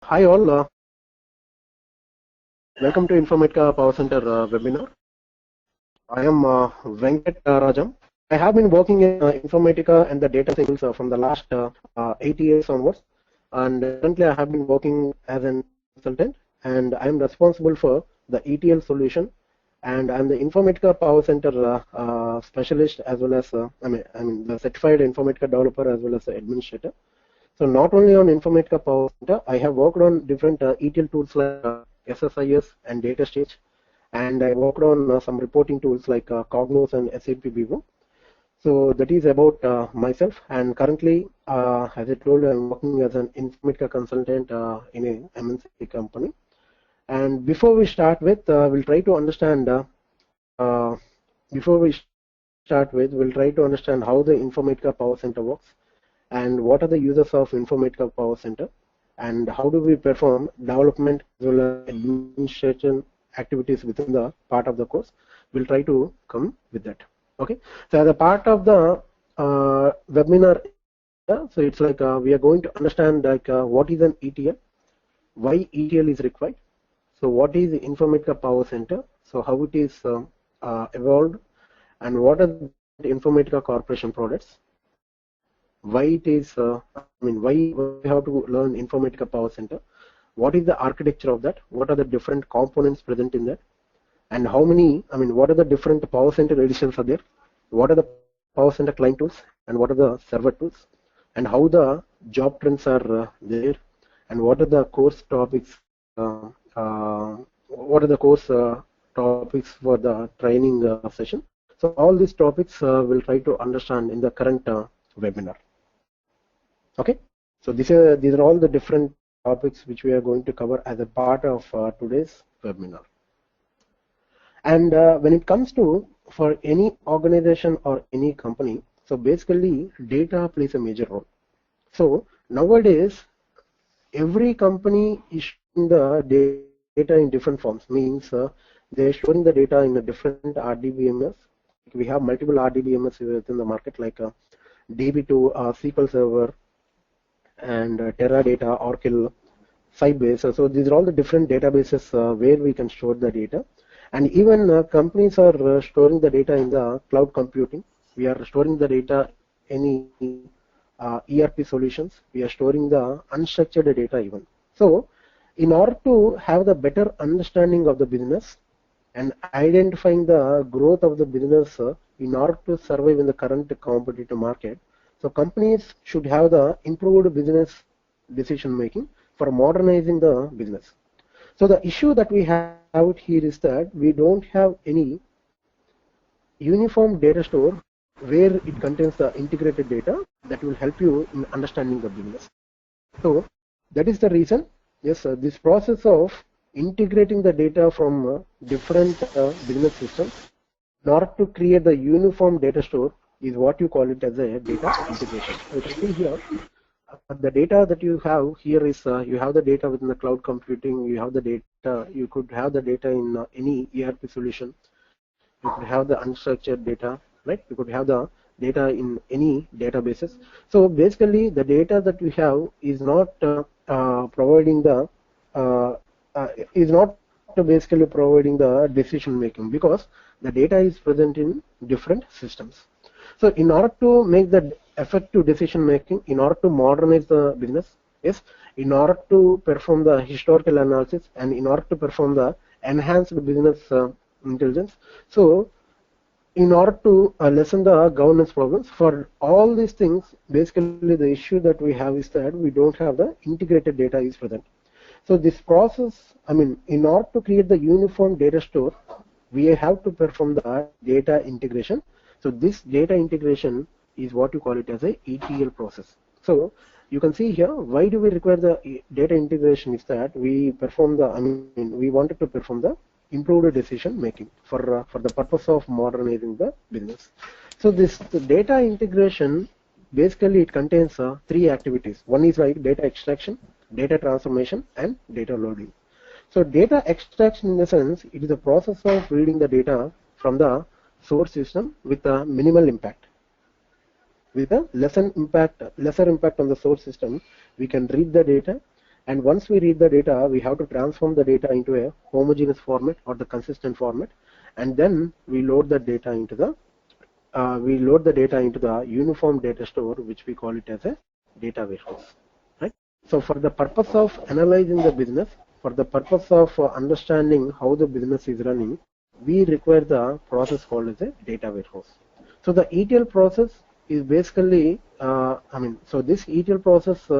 Hi all, welcome to Informatica Powercenter webinar. I am Venkat Rajam. I have been working in Informatica and the data science from the last 8 years onwards, and currently I have been working as an consultant, and I am responsible for the ETL solution, and I am the Informatica Powercenter specialist as well as I mean the certified Informatica developer as well as the administrator. So not only on Informatica Powercenter, I have worked on different ETL tools like SSIS and DataStage, and I worked on some reporting tools like Cognos and SAP Vivo. So that is about myself, and currently, as I told you, I'm working as an Informatica consultant in a MNC company. And before we start with, we'll try to understand. Before we start with, we'll try to understand how the Informatica Powercenter works, and what are the users of Informatica Powercenter, and how do we perform development as well as administration activities within the part of the course. We'll try to come with that. Okay, so as a part of the webinar, so it's like we are going to understand like what is an ETL, why ETL is required, so what is the Informatica Powercenter, so how it is evolved, and what are the Informatica Corporation products, why it is, why we have to learn Informatica Powercenter, what is the architecture of that, what are the different components present in that, and how many, what are the different Powercenter editions are there, what are the Powercenter client tools, and what are the server tools, and how the job trends are there, and what are the course topics, topics for the training session. So all these topics we'll try to understand in the current webinar. Okay, so these are all the different topics which we are going to cover as a part of today's webinar. And when it comes to for any organization or any company, so basically data plays a major role. So nowadays every company is showing the data in different forms, means they're showing the data in a different RDBMS. We have multiple RDBMS within the market like DB2, SQL Server, and Teradata, Oracle, Sybase. So these are all the different databases where we can store the data. And even companies are storing the data in the cloud computing. We are storing the data in ERP solutions. We are storing the unstructured data even. So in order to have the better understanding of the business and identifying the growth of the business in order to survive in the current competitive market, so companies should have the improved business decision making for modernizing the business. So the issue that we have out here is that we don't have any uniform data store where it contains the integrated data that will help you in understanding the business. So that is the reason, yes, this process of integrating the data from different business systems in order to create the uniform data store is what you call it as a data integration. So you can see here, the data that you have here is you have the data within the cloud computing, you have the data, you could have the data in any ERP solution, you could have the unstructured data, right? You could have the data in any databases. So basically the data that we have is not providing the basically providing the decision making, because the data is present in different systems. So in order to make the effective decision making, in order to modernize the business, yes, in order to perform the historical analysis, and in order to perform the enhanced business intelligence, so in order to lessen the governance problems, for all these things, basically the issue that we have is that we don't have the integrated data is present. So this process, in order to create the uniform data store, we have to perform the data integration. So this data integration is what you call it as a ETL process. So you can see here, why do we require the data integration is that we perform the, we wanted to perform the improved decision making for the purpose of modernizing the business. So this data integration, basically it contains three activities. One is like data extraction, data transformation, and data loading. So data extraction, in the sense, it is a process of reading the data from the source system with a minimal impact. With a lesser impact on the source system, we can read the data And once we read the data, we have to transform the data into a homogeneous format or the consistent format, and then we load the data into the uniform data store, which we call it as a data warehouse. Right? So for the purpose of analyzing the business, for the purpose of understanding how the business is running, we require the process called as a data warehouse. So the ETL process is basically, so this ETL process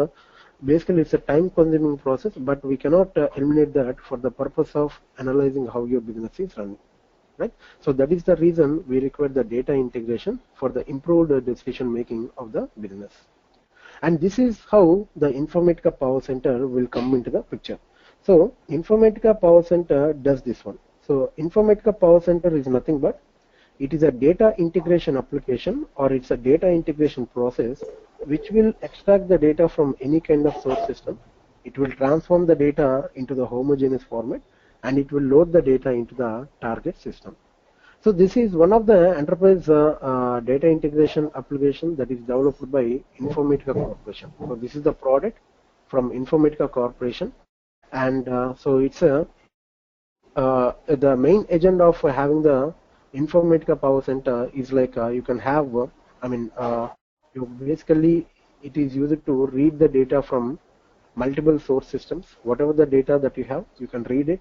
basically it's a time-consuming process, but we cannot eliminate that for the purpose of analyzing how your business is running. Right? So that is the reason we require the data integration for the improved decision making of the business. And this is how the Informatica Powercenter will come into the picture. So Informatica Powercenter does this one. So Informatica Powercenter is nothing but it is a data integration application, or it's a data integration process which will extract the data from any kind of source system. It will transform the data into the homogeneous format, and it will load the data into the target system. So this is one of the enterprise data integration application that is developed by Informatica Corporation. So this is the product from Informatica Corporation, and so it's the main agenda of having the Informatica Powercenter is like you can have, you basically it is used to read the data from multiple source systems. Whatever the data that you have, you can read it,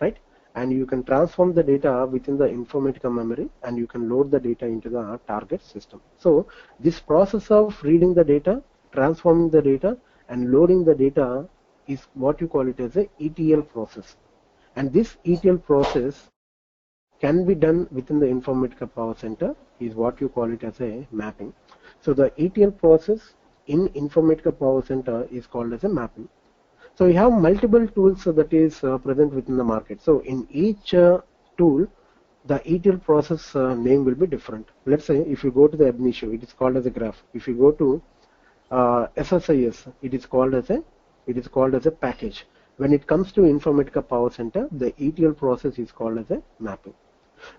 right? And you can transform the data within the Informatica memory, and you can load the data into the target system. So this process of reading the data, transforming the data, and loading the data is what you call it as a ETL process. And this ETL process can be done within the Informatica Powercenter is what you call it as a mapping. So the ETL process in Informatica Powercenter is called as a mapping. So we have multiple tools that is present within the market. So in each tool, the ETL process name will be different. Let's say if you go to the ab initio, it is called as a graph. If you go to SSIS, it is called as a package. When it comes to Informatica Powercenter, the ETL process is called as a mapping.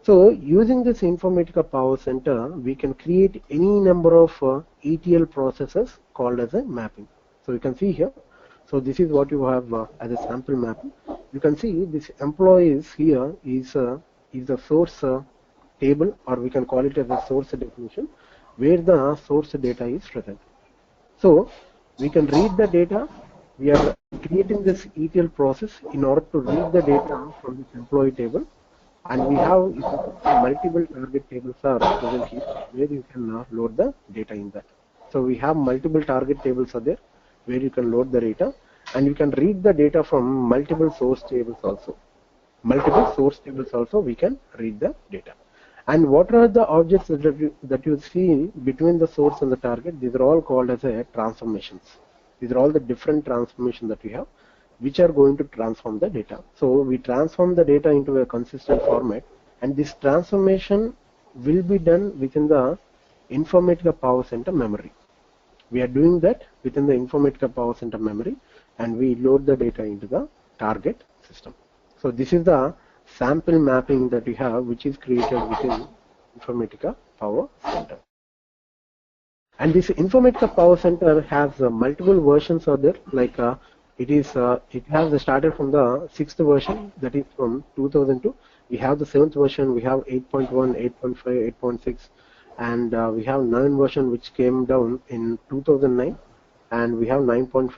So using this Informatica Powercenter, we can create any number of ETL processes called as a mapping. So you can see here. So this is what you have as a sample mapping. You can see this employees here is the source table, or we can call it as a source definition, where the source data is present. So we can read the data. We are creating this ETL process in order to read the data from this employee table, and we have multiple target tables are present here where you can load the data in that. So we have multiple target tables are there where you can load the data, and you can read the data from multiple source tables also. Multiple source tables also we can read the data. And what are the objects that you see between the source and the target? These are all called as a transformations. These are all the different transformations that we have, which are going to transform the data. So we transform the data into a consistent format, and this transformation will be done within the Informatica Powercenter memory. We are doing that within the Informatica Powercenter memory, and we load the data into the target system. So this is the sample mapping that we have, which is created within Informatica Powercenter. And this Informatica Powercenter has multiple versions are there. Like it has started from the 6th version, that is from 2002. We have the 7th version. We have 8.1, 8.5, 8.6, and we have 9 version which came down in 2009, and we have 9.5,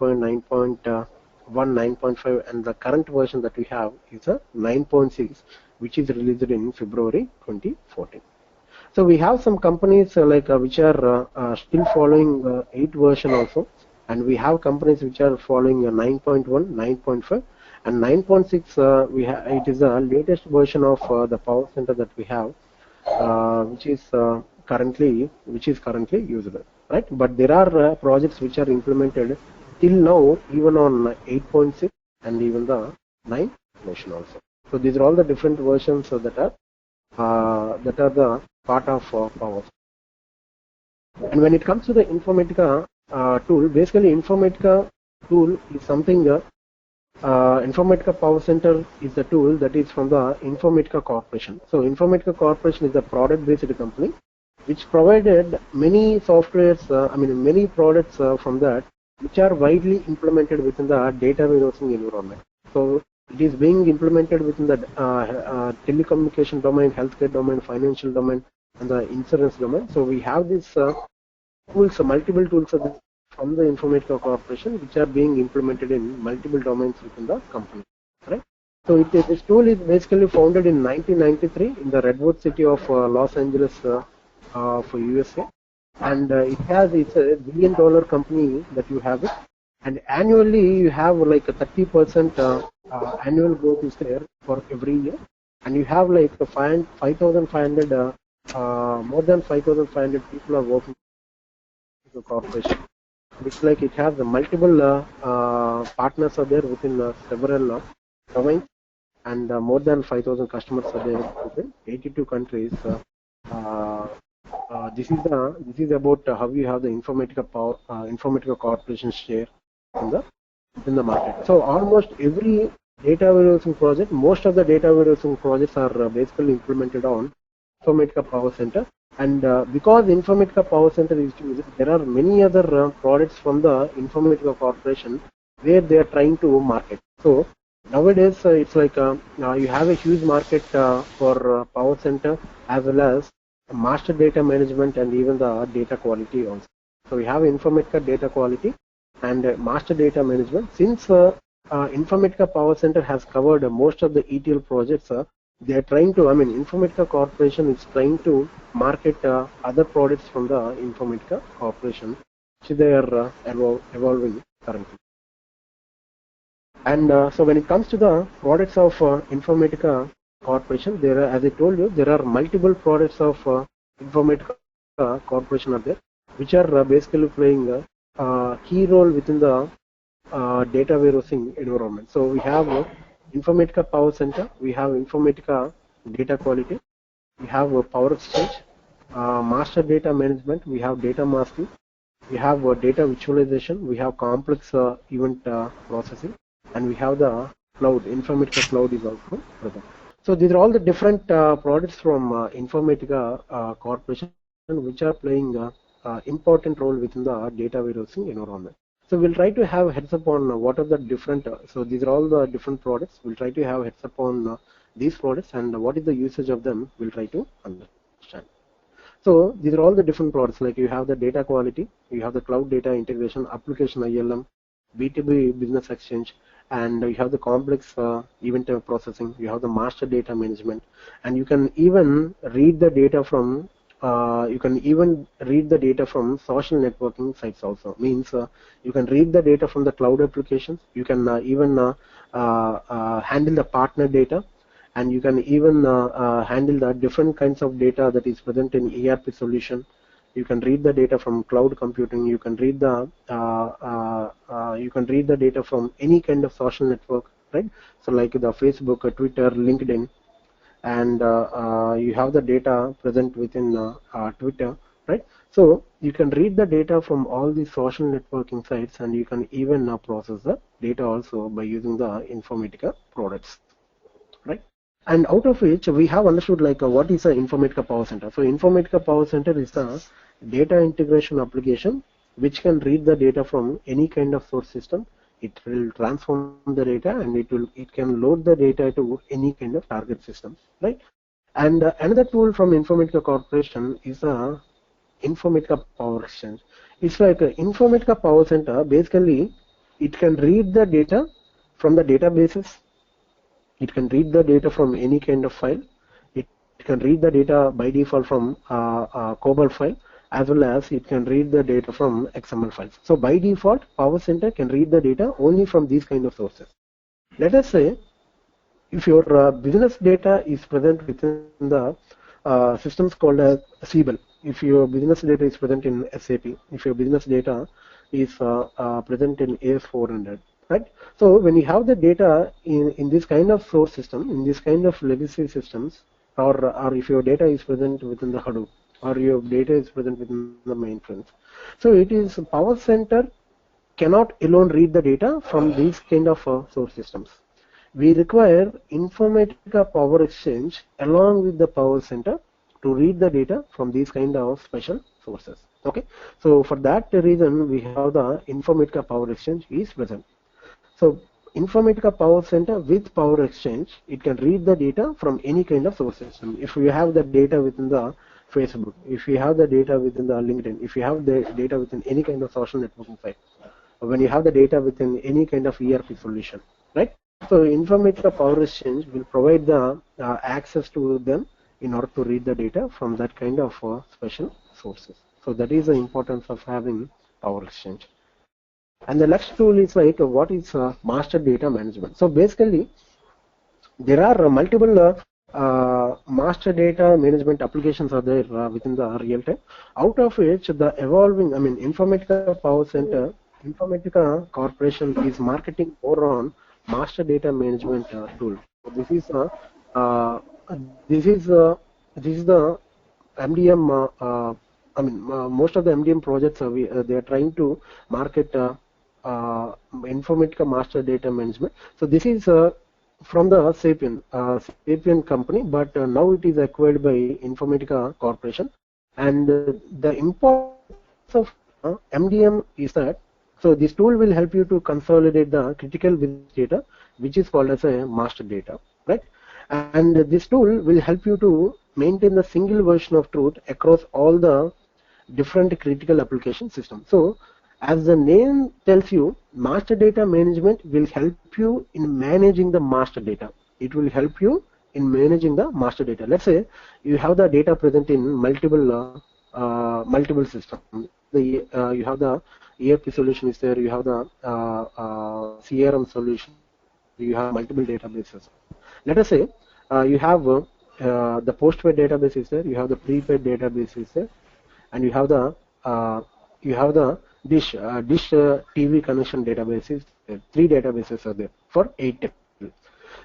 9.1, 9.5, and the current version that we have is a 9.6, which is released in February 2014. So we have some companies which are still following 8 version also, and we have companies which are following 9.1, 9.5, and 9.6. It is the latest version of the Powercenter that we have, which is currently used, right? But there are projects which are implemented till now, even on 8.6 and even the 9 version also. So these are all the different versions that are the part of Power. And when it comes to the Informatica tool, basically Informatica tool is something. Informatica Powercenter is the tool that is from the Informatica Corporation. So Informatica Corporation is a product-based company which provided many softwares, many products from that which are widely implemented within the data warehousing environment. So it is being implemented within the telecommunication domain, healthcare domain, financial domain, and the insurance domain. So we have these tools, multiple tools from the Informatica Corporation, which are being implemented in multiple domains within the company. Right? So this tool is basically founded in 1993 in the Redwood city of Los Angeles for USA. And it's a $1 billion company that you have it, and annually you have like a 30% annual growth is there for every year, and you have like 5,500 more than 5,500 people are working in the corporation. It's like it has multiple partners are there within several domains, and more than 5,000 customers are there within 82 countries. This is about how you have the Informatica Corporation share in the market. So almost every data warehousing project, most of the data warehousing projects are basically implemented on Informatica Powercenter. And because Informatica Powercenter is used, there are many other products from the Informatica Corporation where they are trying to market. So nowadays it's like you have a huge market for Powercenter as well as master data management and even the data quality also. So we have Informatica data quality and master data management. Since Informatica Powercenter has covered most of the ETL projects, they are trying to, Informatica Corporation is trying to market other products from the Informatica Corporation, which they are evolving currently. And so when it comes to the products of Informatica Corporation, there are, as I told you, there are multiple products of Informatica Corporation are there, which are basically playing a key role within the data warehousing environment. So we have Informatica Powercenter, we have Informatica Data Quality, we have PowerEXCHANGE, Master Data Management, we have Data Masking, we have data visualization, we have complex event processing, and we have the cloud. Informatica Cloud is also present. So these are all the different products from Informatica Corporation, which are playing important role within the data warehousing environment. So we'll try to have heads up on what are the different, so these are all the different products. We'll try to have heads up on these products and what is the usage of them, we'll try to understand. So these are all the different products, like you have the data quality, you have the cloud data integration, application ILM, B2B business exchange, and you have the complex event processing, you have the master data management, and you can even read the data from social networking sites also. Means you can read the data from the cloud applications, you can even handle the partner data, and you can even handle the different kinds of data that is present in ERP solution. You can read the data from cloud computing. You can read the data from any kind of social network, right? So like the Facebook, Twitter, LinkedIn, and you have the data present within Twitter, right? So you can read the data from all these social networking sites, and you can even process the data also by using the Informatica products, right? And out of which we have understood like what is a Informatica Powercenter. So Informatica Powercenter is a data integration application which can read the data from any kind of source system. It will transform the data and it can load the data to any kind of target system, right? And another tool from Informatica Corporation is a Informatica PowerEXCHANGE. It's like a Informatica Powercenter. Basically, it can read the data from the databases. It can read the data from any kind of file. It can read the data by default from a COBOL file, as well as it can read the data from XML files. So by default, PowerCenter can read the data only from these kind of sources. Let us say if your business data is present within the systems called as CBEL, if your business data is present in SAP, if your business data is present in AS400, right? So when you have the data in this kind of source system, in this kind of legacy systems, or if your data is present within the Hadoop, or your data is present within the mainframes, so it is PowerCenter cannot alone read the data from these kind of source systems. We require Informatica PowerEXCHANGE along with the PowerCenter to read the data from these kind of special sources. Okay, so for that reason we have the Informatica Power Exchange is present. So Informatica Power Center with Power Exchange, it can read the data from any kind of source system. If you have the data within the Facebook, if you have the data within the LinkedIn, if you have the data within any kind of social networking site, when you have the data within any kind of ERP solution, right? So Informatica Power Exchange will provide the access to them in order to read the data from that kind of special sources. So that is the importance of having Power Exchange. And the next tool is like what is master data management. So basically there are multiple master data management applications are there within the real time, out of which the evolving, I mean, Informatica Power Center, Informatica Corporation is marketing more on master data management tool. So this is the MDM. I mean, most of the MDM projects they are trying to market Informatica master data management. So this is from the Sapient company, but now it is acquired by Informatica Corporation. And the importance of MDM is that, so this tool will help you to consolidate the critical business data, which is called as a master data, right? And this tool will help you to maintain the single version of truth across all the different critical application systems. So as the name tells you, master data management will help you in managing the master data. It will help you in managing the master data. Let's say you have the data present in multiple systems. You have the ERP solution is there, you have the CRM solution, you have multiple databases. Let us say you have the postpaid database is there, you have the prepaid database is there, and you have the dish TV connection databases. 3 databases are there for 8 tables.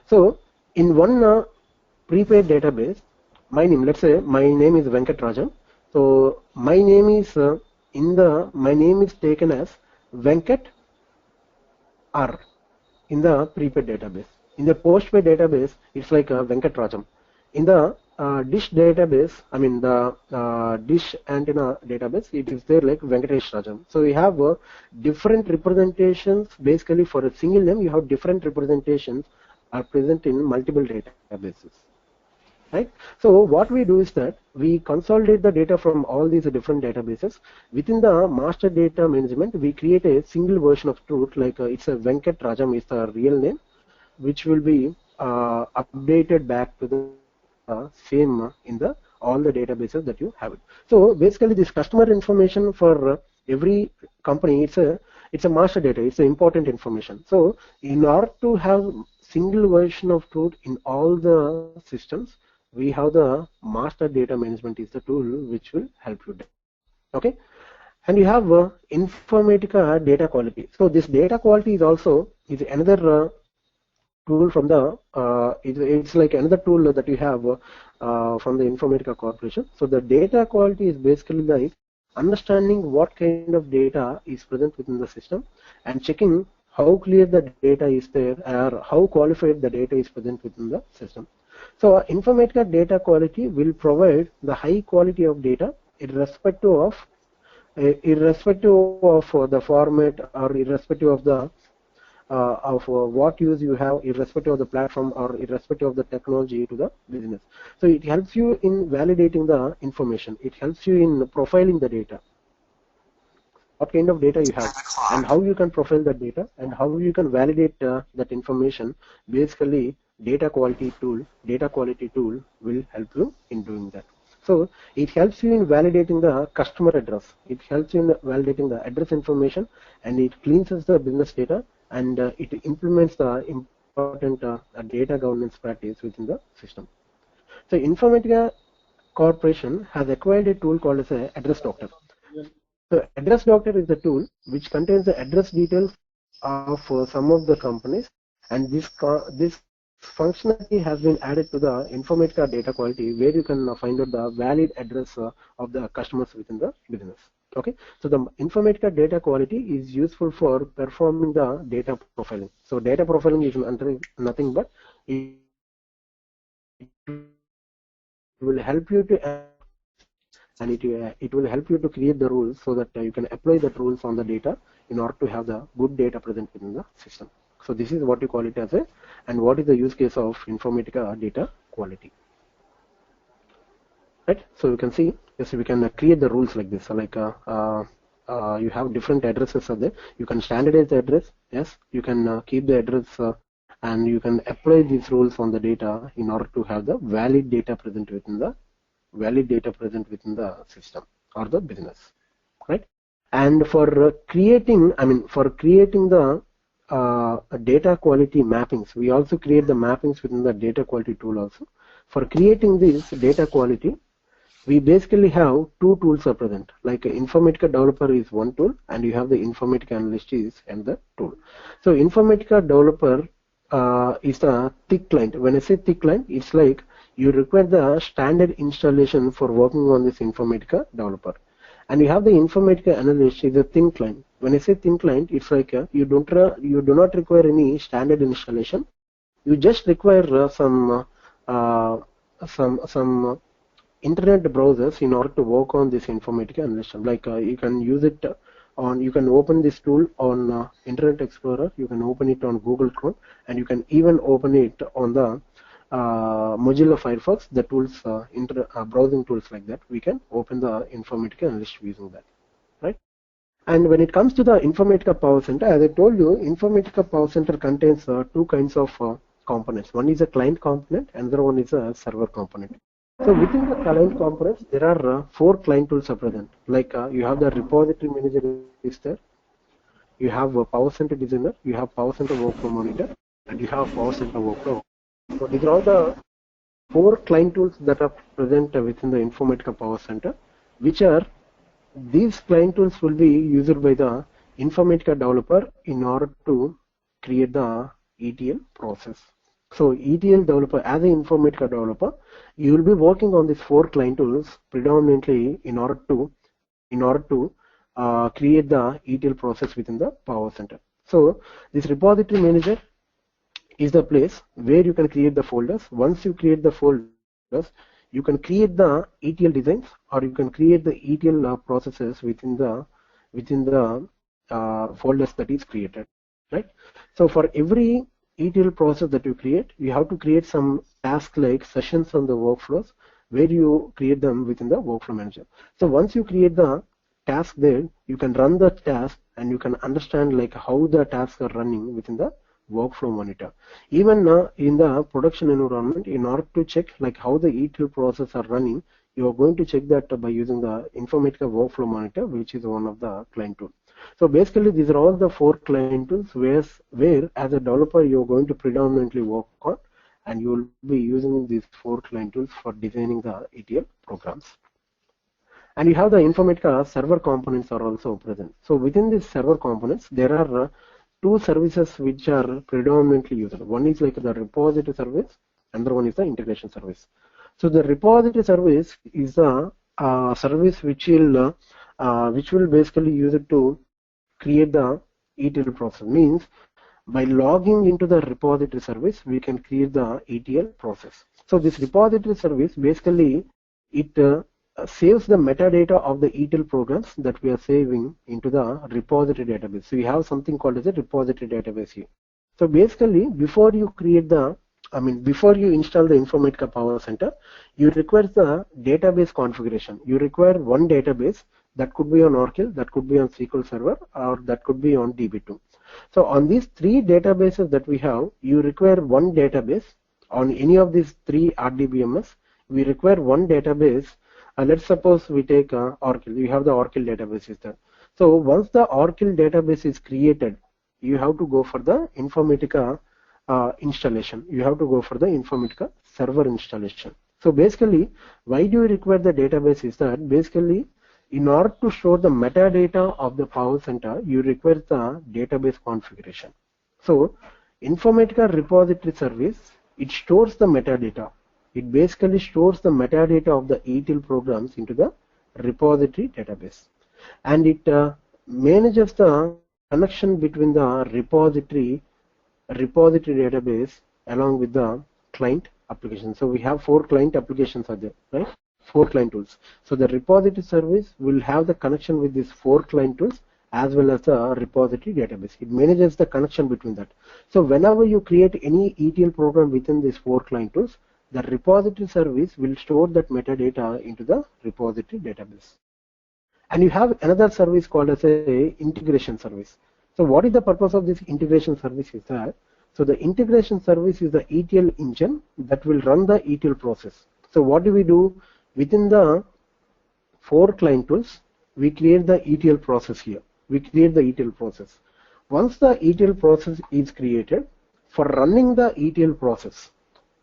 So in one prepaid database, my name, let's say my name is Venkat Rajan. So my name is my name is taken as Venkat R in the prepaid database. In the postpaid database, it's like Venkat Rajam. In the dish database, I mean the dish antenna database, it is there like Venkatesh Rajam. So we have different representations. Basically for a single name, you have different representations are present in multiple databases, right? So what we do is that we consolidate the data from all these different databases. Within the master data management, we create a single version of truth, like it's a Venkat Rajam is the real name, which will be updated back to the same in the all the databases that you have it. So basically this customer information for every company, it's a master data, it's an important information. So in order to have single version of truth in all the systems, we have the master data management is the tool which will help you. Okay, and you have Informatica data quality. So this data quality is also another tool from the it's like another tool that you have from the Informatica Corporation. So the data quality is basically like understanding what kind of data is present within the system and checking how clear the data is there or how qualified the data is present within the system. So Informatica data quality will provide the high quality of data irrespective of the format or irrespective of the what use you have, irrespective of the platform or irrespective of the technology to the business. So it helps you in validating the information. It helps you in profiling the data. What kind of data you have and how you can profile that data and how you can validate that information. Basically, data quality tool will help you in doing that. So it helps you in validating the customer address. It helps you in validating the address information, and it cleanses the business data, and it implements the important data governance practice within the system. So Informatica Corporation has acquired a tool called as a Address Doctor. So Address Doctor is the tool which contains the address details of some of the companies, and this functionality has been added to the Informatica data quality, where you can find out the valid address of the customers within the business. Okay, so the Informatica data quality is useful for performing the data profiling. So data profiling is nothing but it will help you to and it will help you to create the rules so that you can apply the rules on the data in order to have the good data present within the system. So this is what you call it as a, and what is the use case of Informatica data quality. Right, so you can see, yes, we can create the rules like this. So like you have different addresses are there. You can standardize the address. Yes, you can keep the address and you can apply these rules on the data in order to have the valid data present within the system or the business. Right, and for creating the data quality mappings, we also create the mappings within the data quality tool also. For creating this data quality, we basically have two tools are present, like Informatica Developer is one tool and you have the Informatica Analyst is another tool. So Informatica Developer is the thick client. When I say thick client, it's like you require the standard installation for working on this Informatica Developer. And you have the Informatica Analyst is a thin client. When I say thin client, it's like you do not require any standard installation. You just require some internet browsers in order to work on this Informatica Analyst. Like you can use it on, you can open this tool on Internet Explorer, you can open it on Google Chrome, and you can even open it on the Mozilla Firefox, the tools, browsing tools like that. We can open the Informatica Analyst using that, right? And when it comes to the Informatica Powercenter, as I told you, Informatica Powercenter contains two kinds of components. One is a client component, another one is a server component. So within the client components, there are 4 client tools are present. Like you have the repository manager is there, you have a Powercenter designer, you have Powercenter workflow monitor, and you have Powercenter workflow. So these are all the 4 client tools that are present within the Informatica Powercenter, which are, these client tools will be used by the Informatica developer in order to create the ETL process. So ETL developer, as an Informatica developer, you will be working on these 4 client tools predominantly in order to create the ETL process within the Powercenter. So this repository manager is the place where you can create the folders. Once you create the folders, you can create the ETL designs, or you can create the ETL processes within the folders that is created, right? So for every ETL process that you create, you have to create some task like sessions on the workflows where you create them within the workflow manager. So once you create the task there, you can run the task and you can understand like how the tasks are running within the workflow monitor. Even in the production environment, in order to check like how the ETL process are running, you are going to check that by using the Informatica workflow monitor, which is one of the client tools. So basically these are all the 4 client tools where as a developer you are going to predominantly work on, and you will be using these 4 client tools for designing the ETL programs. And you have the Informatica server components are also present. So within these server components, there are 2 services which are predominantly used. One is like the repository service, another one is the integration service. So the repository service is a service which will basically use it to create the ETL process. Means by logging into the repository service, we can create the ETL process. So this repository service basically it saves the metadata of the ETL programs that we are saving into the repository database. So we have something called as a repository database here. So basically, before you install the Informatica Powercenter, you require the database configuration. You require one database that could be on Oracle, that could be on SQL Server, or that could be on DB2. So on these 3 databases that we have, you require one database. On any of these 3 RDBMS, we require one database. Let's suppose we take Oracle. We have the Oracle database is there. So once the Oracle database is created, you have to go for the Informatica installation. You have to go for the Informatica server installation. So basically, why do you require the database is that basically, in order to store the metadata of the Powercenter, you require the database configuration. So Informatica repository service, it stores the metadata. It basically stores the metadata of the ETL programs into the repository database, and it manages the connection between the repository database along with the client application. So we have 4 client applications are there, right? 4 client tools. So the repository service will have the connection with these 4 client tools as well as the repository database. It manages the connection between that. So whenever you create any ETL program within these 4 client tools, the repository service will store that metadata into the repository database. And you have another service called as a integration service. So what is the purpose of this integration service is that, so the integration service is the ETL engine that will run the ETL process. So what do we do? Within the 4 client tools, we create the ETL process here. We create the ETL process. Once the ETL process is created, for running the ETL process,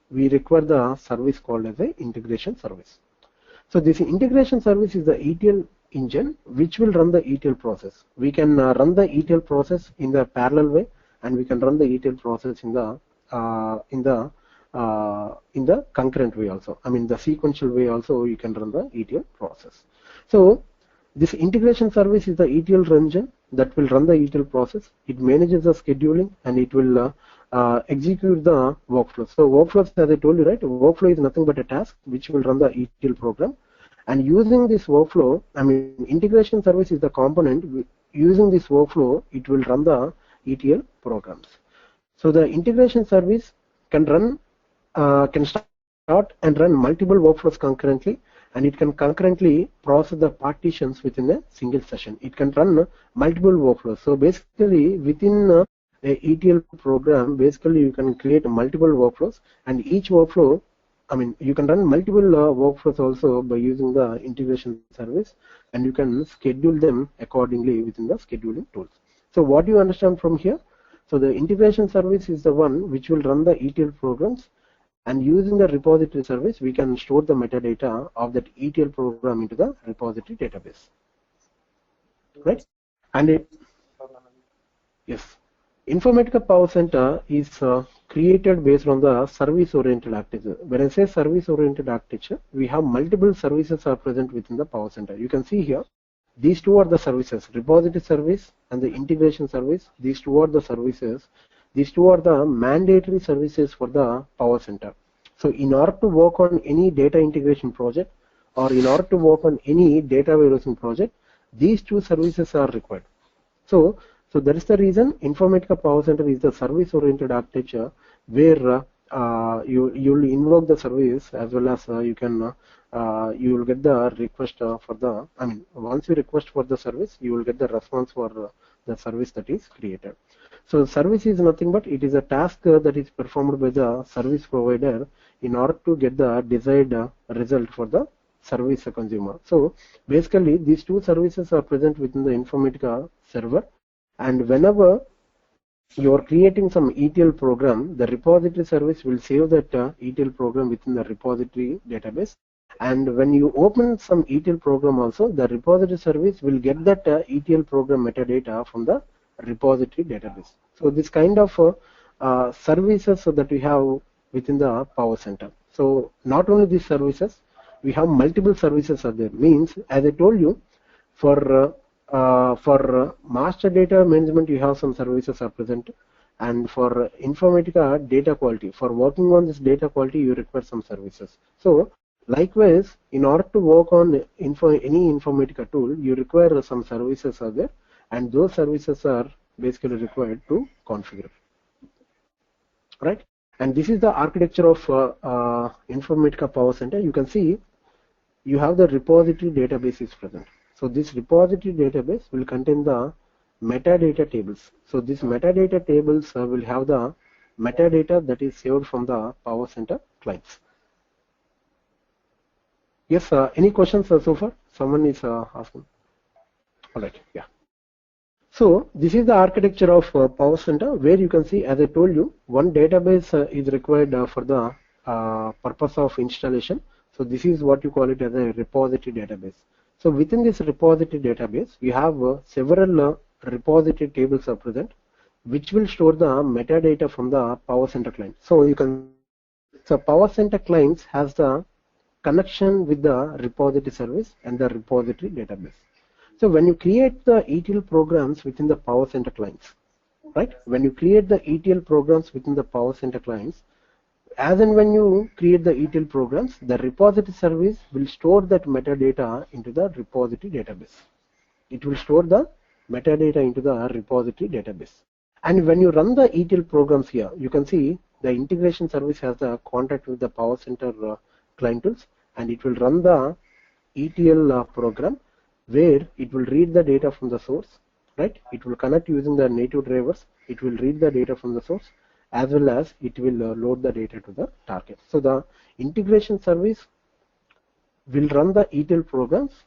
we require the service called as a integration service. So this integration service is the ETL engine which will run the ETL process. We can run the ETL process in the parallel way, and we can run the ETL process in the concurrent way also. I mean the sequential way also you can run the ETL process. So this integration service is the ETL engine that will run the ETL process. It manages the scheduling and it will execute the workflows. So workflows, as I told you, right, workflow is nothing but a task which will run the ETL program. And using this workflow, I mean integration service is the component. Using this workflow, it will run the ETL programs. So the integration service can run, can start and run multiple workflows concurrently, and it can concurrently process the partitions within a single session. It can run multiple workflows. So basically within a ETL program, basically you can create multiple workflows, and each workflow, I mean you can run multiple workflows also by using the integration service, and you can schedule them accordingly within the scheduling tools. So what do you understand from here? So the integration service is the one which will run the ETL programs, and using the repository service we can store the metadata of that ETL program into the repository database, right? And yes, Informatica Powercenter is created based on the service-oriented architecture. When I say service-oriented architecture, we have multiple services are present within the Powercenter. You can see here, these two are the services, repository service and the integration service. These two are the services. These two are the mandatory services for the Powercenter. So in order to work on any data integration project, or in order to work on any data warehousing project, these two services are required. So that is the reason Informatica Powercenter is the service-oriented architecture, where you will invoke the service as well as you will get the request for the, I mean once you request for the service, you will get the response for the service that is created. So service is nothing but it is a task that is performed by the service provider in order to get the desired result for the service consumer. So basically these two services are present within the Informatica server, and whenever you are creating some ETL program, the repository service will save that ETL program within the repository database. And when you open some ETL program also, the repository service will get that ETL program metadata from the repository database. So this kind of services that we have within the Powercenter. So not only these services, we have multiple services are there. Means, as I told you, for master data management, you have some services are present, and for Informatica data quality, for working on this data quality, you require some services. So likewise, in order to work on any Informatica tool, you require some services are there, and those services are basically required to configure, right? And this is the architecture of Informatica Powercenter. You can see you have the repository database is present. So this repository database will contain the metadata tables. So these metadata tables will have the metadata that is saved from the Powercenter clients. Yes, any questions so far? Someone is asking. All right, yeah. So this is the architecture of Powercenter, where you can see, as I told you, one database is required for the purpose of installation. So this is what you call it as a repository database. So within this repository database, we have several repository tables are present, which will store the metadata from the Powercenter client. So you can, so Powercenter clients has the connection with the repository service and the repository database. So when you create the ETL programs within the Powercenter clients, right? When you create the ETL programs within the Powercenter clients, as and when you create the ETL programs, the repository service will store that metadata into the repository database. It will store the metadata into the repository database. And when you run the ETL programs here, you can see the integration service has the contact with the PowerCenter client tools, and it will run the ETL program where it will read the data from the source, right? It will connect using the native drivers. It will read the data from the source, as well as it will load the data to the target. So the integration service will run the ETL programs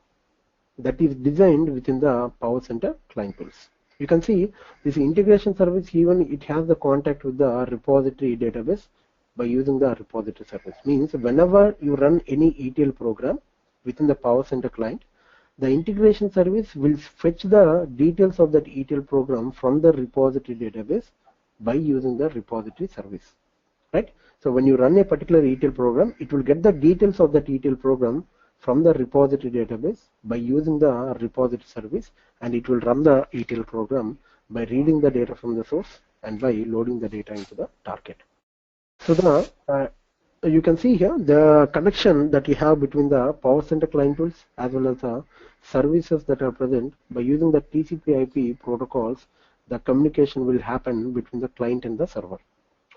that is designed within the PowerCenter client tools. You can see this integration service, even it has the contact with the repository database by using the repository service. Means whenever you run any ETL program within the PowerCenter client, the integration service will fetch the details of that ETL program from the repository database by using the repository service, right? So when you run a particular ETL program, it will get the details of that ETL program from the repository database by using the repository service, and it will run the ETL program by reading the data from the source and by loading the data into the target. So you can see here the connection that you have between the PowerCenter client tools as well as the services that are present. By using the TCP/IP protocols, the communication will happen between the client and the server.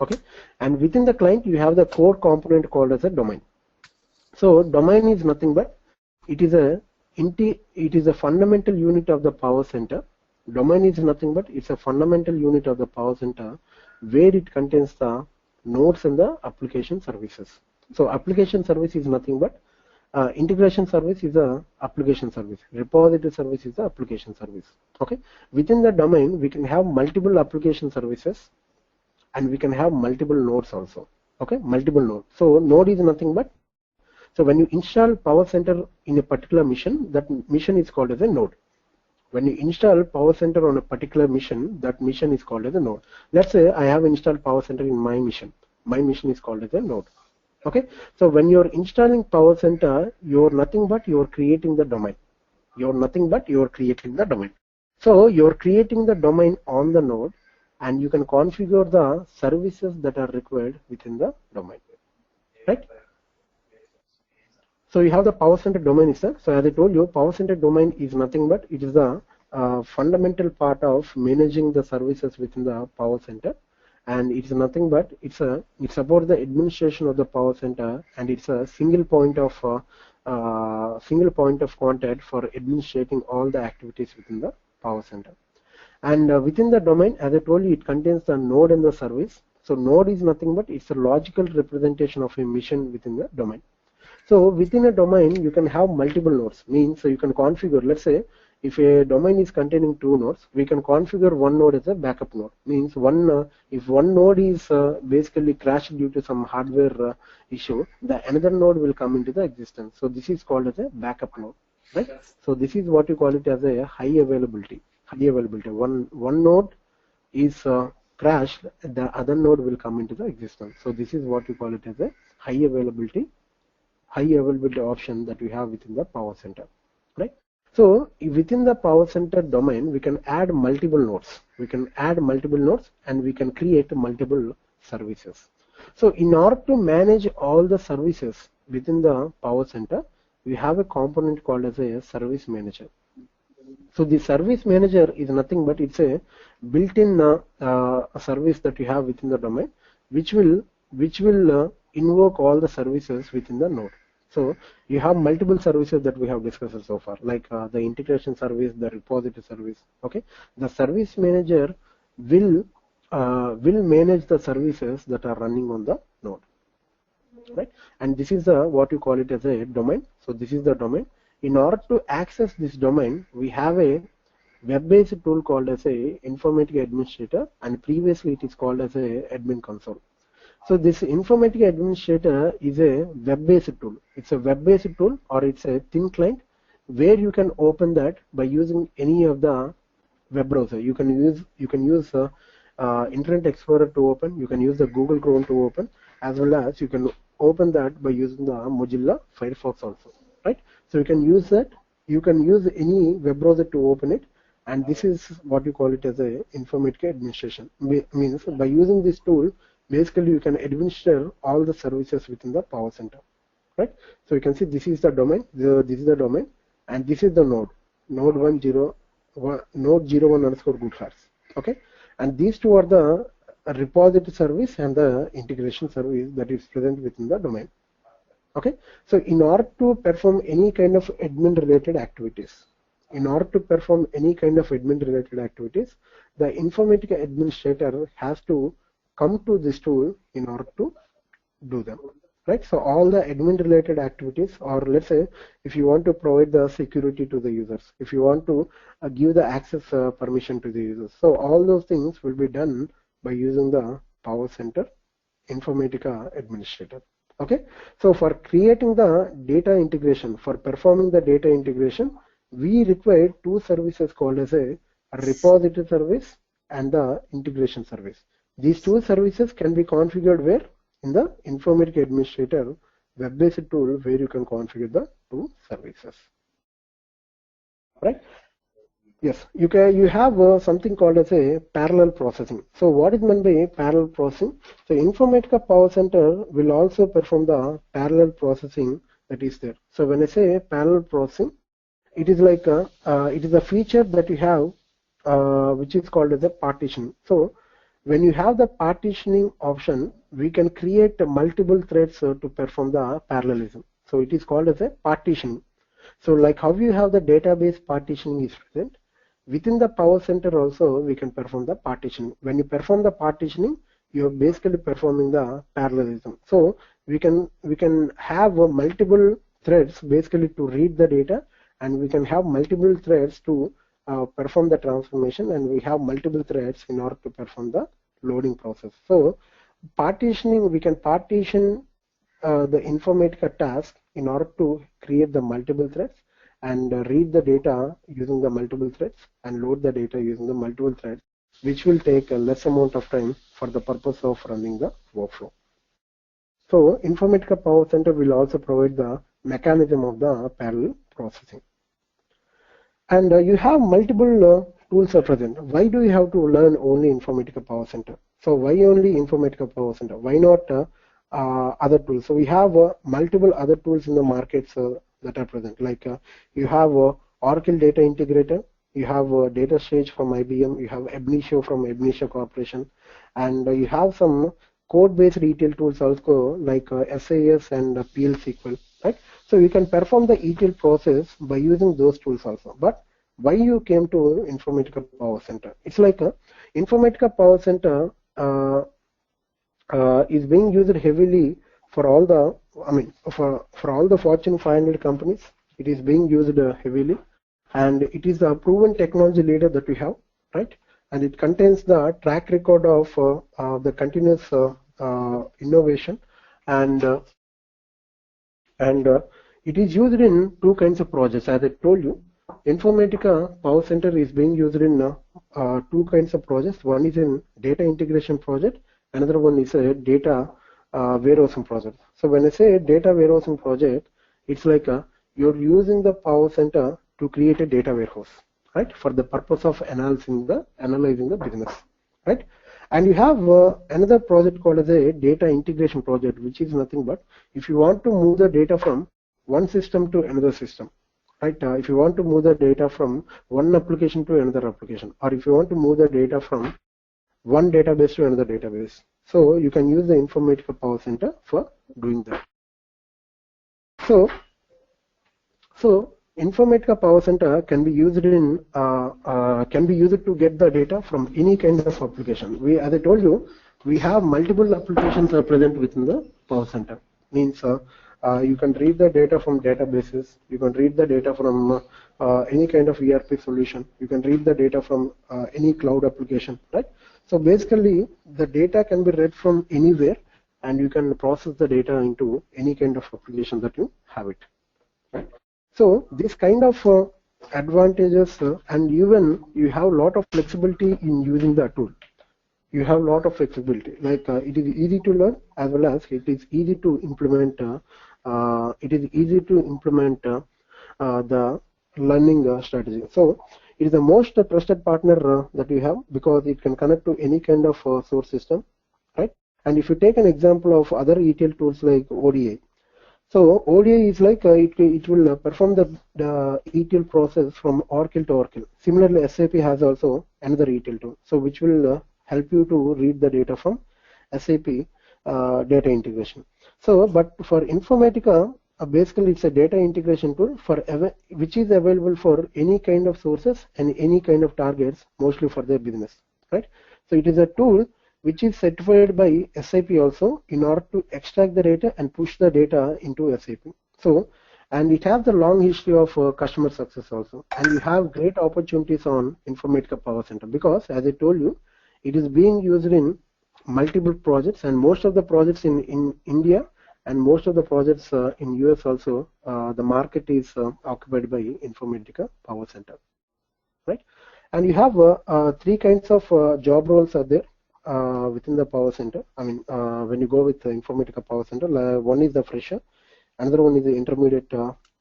Okay, and within the client you have the core component called as a domain. So domain is nothing but it is a fundamental unit of the PowerCenter. Domain is nothing but it's a fundamental unit of the PowerCenter where it contains the nodes and the application services. So application service is nothing but integration service is a application service. Repository service is the application service. Okay. Within the domain, we can have multiple application services, and we can have multiple nodes also. Okay, multiple nodes. So node is nothing but, so when you install PowerCenter in a particular mission, that mission is called as a node. When you install PowerCenter on a particular mission, that mission is called as a node. Let's say I have installed PowerCenter in my mission. My mission is called as a node. Okay, so when you're installing PowerCenter, you're nothing but you're creating the domain. You're nothing but you're creating the domain. So you're creating the domain on the node, and you can configure the services that are required within the domain, right? So you have the PowerCenter domain itself. So as I told you, PowerCenter domain is nothing but it is the fundamental part of managing the services within the PowerCenter, and it's nothing but it's about the administration of the PowerCenter, and it's a single point of contact for administrating all the activities within the PowerCenter. And within the domain, as I told you, it contains the node and the service. So node is nothing but it's a logical representation of a mission within the domain. So within a domain, you can have multiple nodes. Means so you can configure. Let's say if a domain is containing 2 nodes, we can configure one node as a backup node. Means if one node is basically crashed due to some hardware issue, the another node will come into the existence. So this is called as a backup node, right? So this is what you call it as a high availability. One node is crashed, the other node will come into the existence. So this is what you call it as a high availability option that we have within the PowerCenter, right? So within the PowerCenter domain, we can add multiple nodes. And we can create multiple services. So in order to manage all the services within the PowerCenter, we have a component called as a service manager. So the service manager is nothing but it's a built-in service that you have within the domain, which will invoke all the services within the node. So you have multiple services that we have discussed so far, like the integration service, the repository service. Okay, the service manager will manage the services that are running on the node, right? And this is what you call it as a domain. So this is the domain. In order to access this domain, we have a web-based tool called as a Informatica Administrator, and previously it is called as a Admin Console. So this Informatica Administrator is a web-based tool. It's a web-based tool, or it's a thin client where you can open that by using any of the web browser. You can use Internet Explorer to open. You can use the Google Chrome to open, as well as you can open that by using the Mozilla Firefox also, right? So you can use that. You can use any web browser to open it, and this is what you call it as a Informatica Administration. Means by using this tool, basically you can administer all the services within the PowerCenter, right? So you can see this is the domain, this is the domain, and this is the node, node 01 underscore BigClasses, okay? And these two are the repository service and the integration service that is present within the domain. Okay, so in order to perform any kind of admin related activities, the Informatica administrator has to come to this tool in order to do them, right? So all the admin related activities, or let's say if you want to provide the security to the users, if you want to give the access permission to the users, so all those things will be done by using the PowerCenter Informatica administrator. Okay, so for creating the data integration, for performing the data integration, we require two services called as a repository service and the integration service. These two services can be configured where? In the Informatica administrator web-based tool, where you can configure the two services. Right? Yes, you have something called as a parallel processing. So what is meant by parallel processing? So Informatica PowerCenter will also perform the parallel processing that is there. So when I say parallel processing, it is like it is a feature that you have which is called as a partition. So when you have the partitioning option, we can create multiple threads to perform the parallelism. So it is called as a partitioning. So like how you have the database partitioning is present, within the PowerCenter also we can perform the partitioning. When you perform the partitioning, you are basically performing the parallelism. So we can have multiple threads basically to read the data, and we can have multiple threads to perform the transformation, and we have multiple threads in order to perform the loading process. So partitioning, we can partition the Informatica task in order to create the multiple threads and read the data using the multiple threads and load the data using the multiple threads, which will take a less amount of time for the purpose of running the workflow. So Informatica PowerCenter will also provide the mechanism of the parallel processing. And you have multiple tools are present. Why do you have to learn only Informatica PowerCenter? So why only Informatica PowerCenter? Why not other tools? So we have multiple other tools in the markets that are present. Like you have Oracle Data Integrator, you have Data Stage from IBM, you have Ab Initio from Ab Initio Corporation, and you have some code-based ETL tools also like SAS and PL SQL, right? So you can perform the ETL process by using those tools also. But why you came to Informatica PowerCenter? It's like Informatica PowerCenter is being used heavily for all the, for all the Fortune 500 companies. It is being used heavily, and it is the proven technology leader that we have, right? And it contains the track record of the continuous innovation, and it is used in two kinds of projects. As I told you, Informatica PowerCenter is being used in two kinds of projects. One is in data integration project, another one is a data warehousing project. So when I say data warehousing project, it's like you're using the PowerCenter to create a data warehouse, right, for the purpose of analyzing the business, right? And you have another project called as a data integration project, which is nothing but if you want to move the data from one system to another system, right? If you want to move the data from one application to another application, or if you want to move the data from one database to another database, so you can use the Informatica PowerCenter for doing that. So Informatica PowerCenter can be used in to get the data from any kind of application. As I told you, we have multiple applications are present within the PowerCenter. Means you can read the data from databases. You can read the data from any kind of ERP solution. You can read the data from any cloud application, right? So basically, the data can be read from anywhere, and you can process the data into any kind of application that you have it, right? So this kind of advantages, and even you have a lot of flexibility in using the tool. You have a lot of flexibility, like it is easy to learn as well as it is easy to implement. The learning strategy. So it is the most trusted partner that you have, because it can connect to any kind of source system, right? And if you take an example of other ETL tools like ODI, so ODI is like it will perform the ETL process from Oracle to Oracle. Similarly, SAP has also another ETL tool, so which will help you to read the data from SAP data integration. So, but for Informatica, basically it's a data integration tool which is available for any kind of sources and any kind of targets, mostly for their business, right? So it is a tool which is certified by SAP also in order to extract the data and push the data into SAP. So, and it has the long history of customer success also, and you have great opportunities on Informatica Powercenter, because as I told you, it is being used in multiple projects, and most of the projects in India and most of the projects in US also, the market is occupied by Informatica Powercenter, right? And you have three kinds of job roles are there within the Powercenter. I mean, when you go with the Informatica Powercenter, one is the fresher, another one is the intermediate,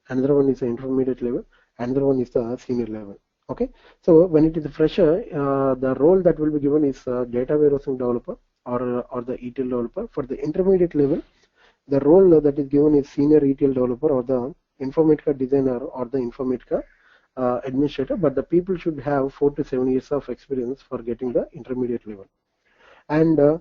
another one is the intermediate level, another one is the senior level. Okay, so when it is a fresher, the role that will be given is data warehousing developer or the ETL developer. For the intermediate level, the role that is given is senior ETL developer or the Informatica designer or the Informatica administrator, but the people should have 4 to 7 years of experience for getting the intermediate level. And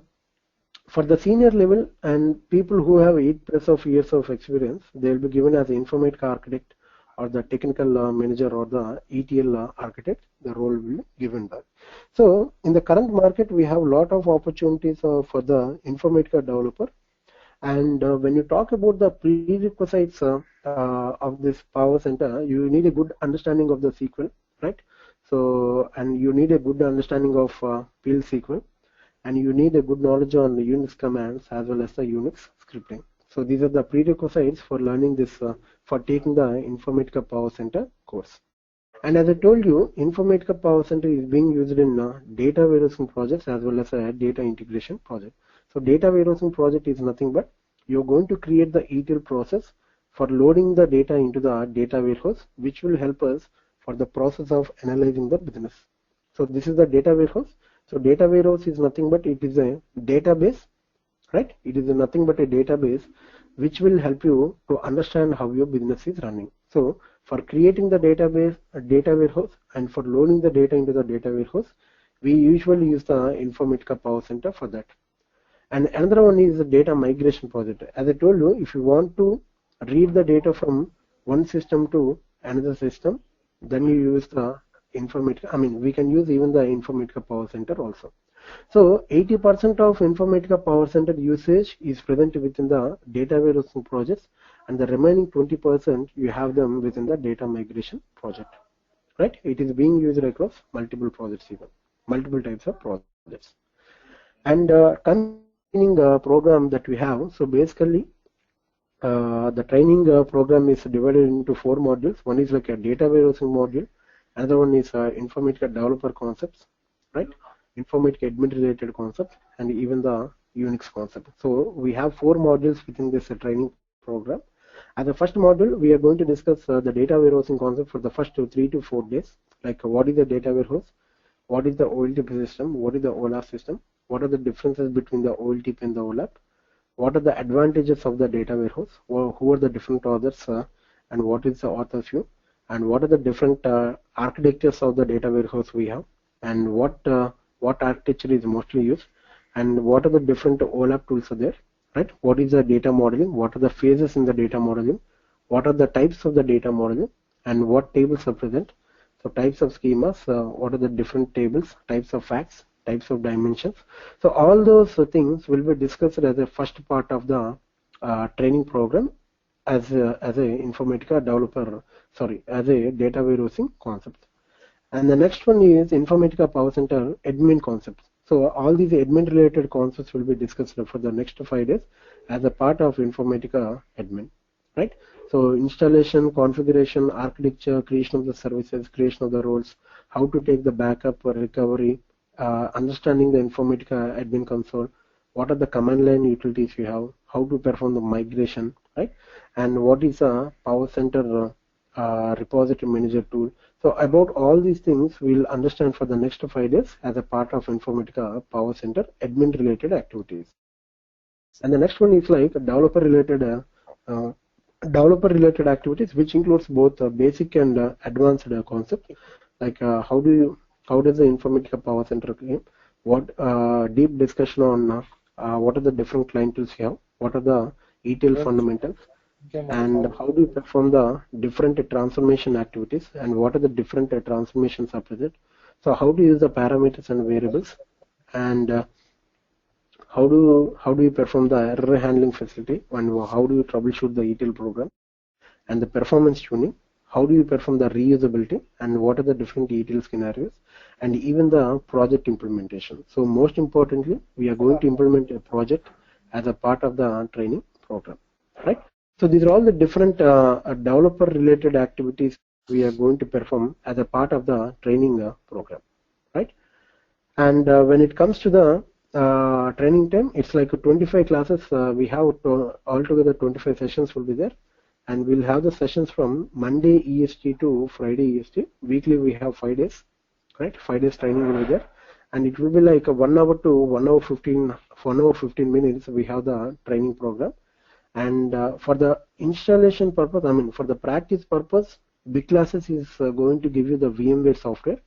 for the senior level and people who have 8+ of years of experience, they will be given as Informatica architect or the technical manager or the ETL architect. The role will be given that. So in the current market, we have a lot of opportunities for the Informatica developer. And when you talk about the prerequisites of this Powercenter, you need a good understanding of the SQL, right? So, and you need a good understanding of PL SQL, and you need a good knowledge on the Unix commands as well as the Unix scripting. So these are the prerequisites for learning this, for taking the Informatica Powercenter course. And as I told you, Informatica Powercenter is being used in data warehousing projects as well as a data integration project. So data warehousing project is nothing but you're going to create the ETL process for loading the data into the data warehouse, which will help us for the process of analyzing the business. So this is the data warehouse. So data warehouse is nothing but it is a database, right? It is nothing but a database which will help you to understand how your business is running. So for creating the database, data warehouse, and for loading the data into the data warehouse, we usually use the Informatica Powercenter for that. And another one is the data migration project. As I told you, if you want to read the data from one system to another system, then you use the Informatica. I mean, we can use even the Informatica Powercenter also. So 80% of Informatica Powercenter usage is present within the data warehousing projects, and the remaining 20% you have them within the data migration project, right? It is being used across multiple projects, even multiple types of projects. And training program that we have. So basically, the training program is divided into 4 modules. One is like a data warehousing module. Another one is Informatica developer concepts, right? Informatica admin related concepts, and even the Unix concept. So we have 4 modules within this training program. As the first module, we are going to discuss the data warehousing concept for the first 3 to 4 days. Like what is the data warehouse? What is the OLTP system? What is the OLAP system? What are the differences between the OLTP and the OLAP? What are the advantages of the data warehouse? Who are the different authors and what is the author's view? And what are the different architectures of the data warehouse we have? And what architecture is mostly used? And what are the different OLAP tools are there? Right? What is the data modeling? What are the phases in the data modeling? What are the types of the data modeling? And what tables are present? So types of schemas, what are the different tables, types of facts, types of dimensions. So all those things will be discussed as a first part of the training program as a Informatica developer, as a data warehousing concept. And the next one is Informatica Powercenter admin concepts. So all these admin related concepts will be discussed for the next 5 days as a part of Informatica admin, right? So installation, configuration, architecture, creation of the services, creation of the roles, how to take the backup or recovery, understanding the Informatica admin console, what are the command line utilities you have, how to perform the migration, right? And what is a Powercenter repository manager tool. So about all these things we'll understand for the next 5 days as a part of Informatica Powercenter admin related activities. And the next one is like developer related activities, which includes both basic and advanced concepts, like how does the Informatica Powercenter game, what deep discussion on what are the different client tools you have, what are the ETL fundamentals, and how do you perform the different transformation activities, and what are the different transformations are present. So how to use the parameters and variables, and how do you perform the error handling facility, and how do you troubleshoot the ETL program, and the performance tuning, how do you perform the reusability, and what are the different ETL scenarios, and even the project implementation. So most importantly, we are going to implement a project as a part of the training program, right? So these are all the different developer related activities we are going to perform as a part of the training program, right? And when it comes to the training time, it's like 25 classes. We have altogether 25 sessions will be there, and we'll have the sessions from Monday EST to Friday EST. Weekly we have 5 days, right? 5 days training will be there, and it will be like 1 hour to 1 hour 15 minutes. We have the training program, and for the installation purpose, I mean for the practice purpose, BigClasses is going to give you the VMware software.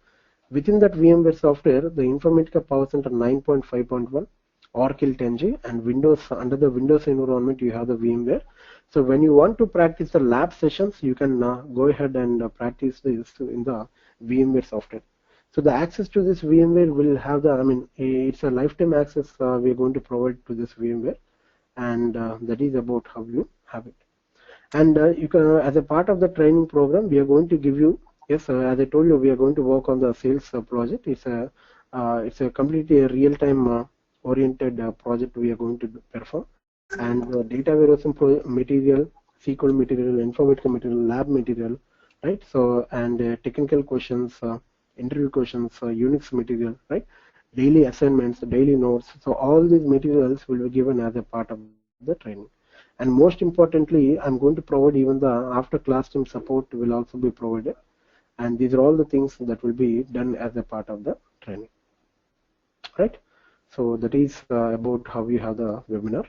Within that VMware software, the Informatica Powercenter 9.5.1, Oracle 10G, and Windows, under the Windows environment, you have the VMware. So when you want to practice the lab sessions, you can go ahead and practice this in the VMware software. So the access to this VMware will have the, I mean, it's a lifetime access we are going to provide to this VMware, and that is about how you have it. And you can, as a part of the training program, we are going to give you, yes, as I told you, we are going to work on the sales project. It's a completely real-time oriented project we are going to perform, and data warehousing material, SQL material, Informatica material, lab material, right? So, and technical questions, interview questions, Unix material, right? Daily assignments, daily notes. So all these materials will be given as a part of the training. And most importantly, I'm going to provide even the after class team support will also be provided. And these are all the things that will be done as a part of the training, right? So that is about how we have the webinar.